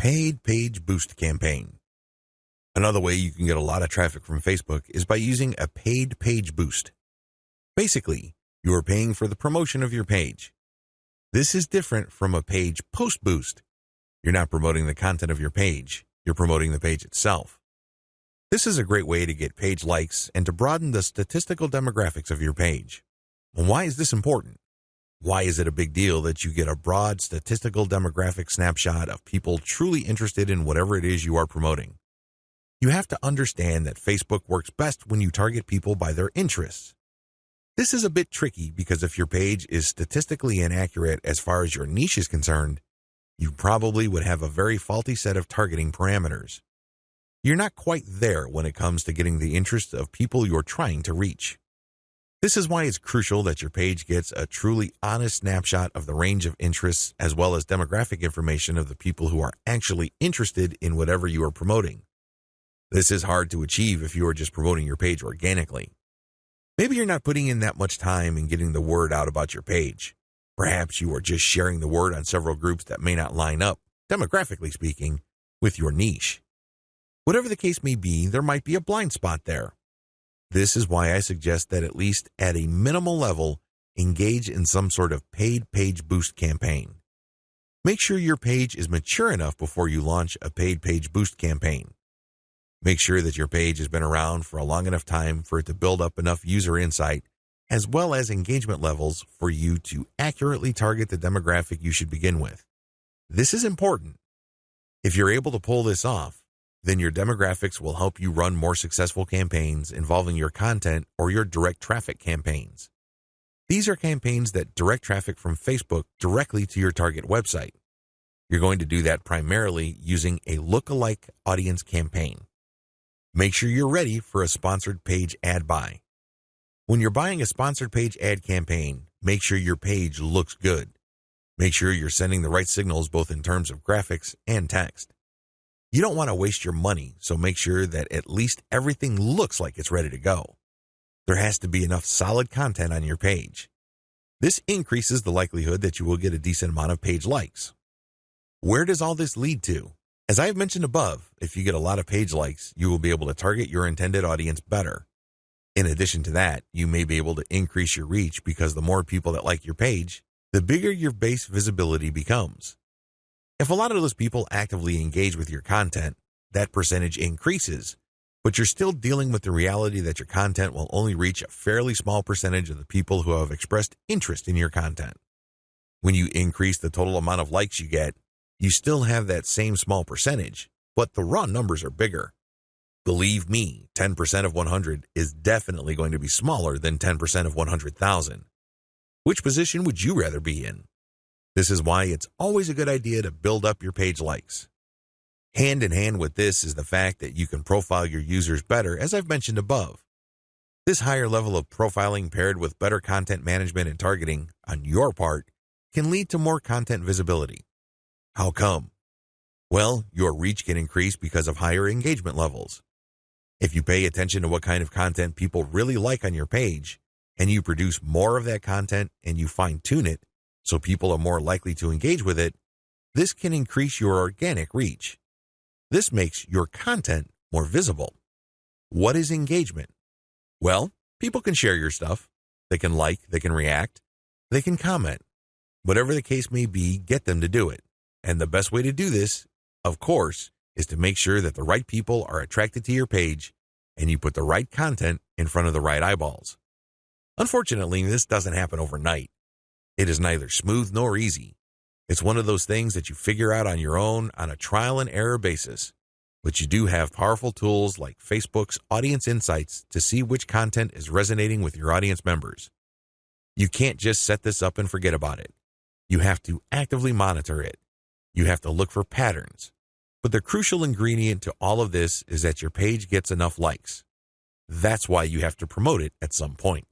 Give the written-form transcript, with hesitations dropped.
Paid Page Boost Campaign. Another way you can get a lot of traffic from Facebook is by using a paid page boost. Basically, you are paying for the promotion of your page. This is different from a page post boost. You're not promoting the content of your page, you're promoting the page itself. This is a great way to get page likes and to broaden the statistical demographics of your page. And why is this important? Why is it a big deal that you get a broad statistical demographic snapshot of people truly interested in whatever it is you are promoting? You have to understand that Facebook works best when you target people by their interests. This is a bit tricky because if your page is statistically inaccurate as far as your niche is concerned, you probably would have a very faulty set of targeting parameters. You're not quite there when it comes to getting the interest of people you're trying to reach. This is why it's crucial that your page gets a truly honest snapshot of the range of interests as well as demographic information of the people who are actually interested in whatever you are promoting. This is hard to achieve if you are just promoting your page organically. Maybe you're not putting in that much time in getting the word out about your page. Perhaps you are just sharing the word on several groups that may not line up, demographically speaking, with your niche. Whatever the case may be, there might be a blind spot there. This is why I suggest that at least at a minimal level, engage in some sort of paid page boost campaign. Make sure your page is mature enough before you launch a paid page boost campaign. Make sure that your page has been around for a long enough time for it to build up enough user insight as well as engagement levels for you to accurately target the demographic you should begin with. This is important. If you're able to pull this off, then your demographics will help you run more successful campaigns involving your content or your direct traffic campaigns. These are campaigns that direct traffic from Facebook directly to your target website. You're going to do that primarily using a lookalike audience campaign. Make sure you're ready for a sponsored page ad buy. When you're buying a sponsored page ad campaign, make sure your page looks good. Make sure you're sending the right signals both in terms of graphics and text. You don't want to waste your money, so make sure that at least everything looks like it's ready to go. There has to be enough solid content on your page. This increases the likelihood that you will get a decent amount of page likes. Where does all this lead to? As I have mentioned above, if you get a lot of page likes, you will be able to target your intended audience better. In addition to that, you may be able to increase your reach because the more people that like your page, the bigger your base visibility becomes. If a lot of those people actively engage with your content, that percentage increases, but you're still dealing with the reality that your content will only reach a fairly small percentage of the people who have expressed interest in your content. When you increase the total amount of likes you get, you still have that same small percentage, but the raw numbers are bigger. Believe me, 10% of 100 is definitely going to be smaller than 10% of 100,000. Which position would you rather be in? This is why it's always a good idea to build up your page likes. Hand in hand with this is the fact that you can profile your users better, as I've mentioned above. This higher level of profiling paired with better content management and targeting on your part can lead to more content visibility. How come? Well, your reach can increase because of higher engagement levels. If you pay attention to what kind of content people really like on your page, and you produce more of that content and you fine-tune it so people are more likely to engage with it, this can increase your organic reach. This makes your content more visible. What is engagement? Well, people can share your stuff. They can like, they can react, they can comment. Whatever the case may be, get them to do it. And the best way to do this, of course, is to make sure that the right people are attracted to your page and you put the right content in front of the right eyeballs. Unfortunately, this doesn't happen overnight. It is neither smooth nor easy. It's one of those things that you figure out on your own on a trial and error basis. But you do have powerful tools like Facebook's Audience Insights to see which content is resonating with your audience members. You can't just set this up and forget about it. You have to actively monitor it. You have to look for patterns. But the crucial ingredient to all of this is that your page gets enough likes. That's why you have to promote it at some point.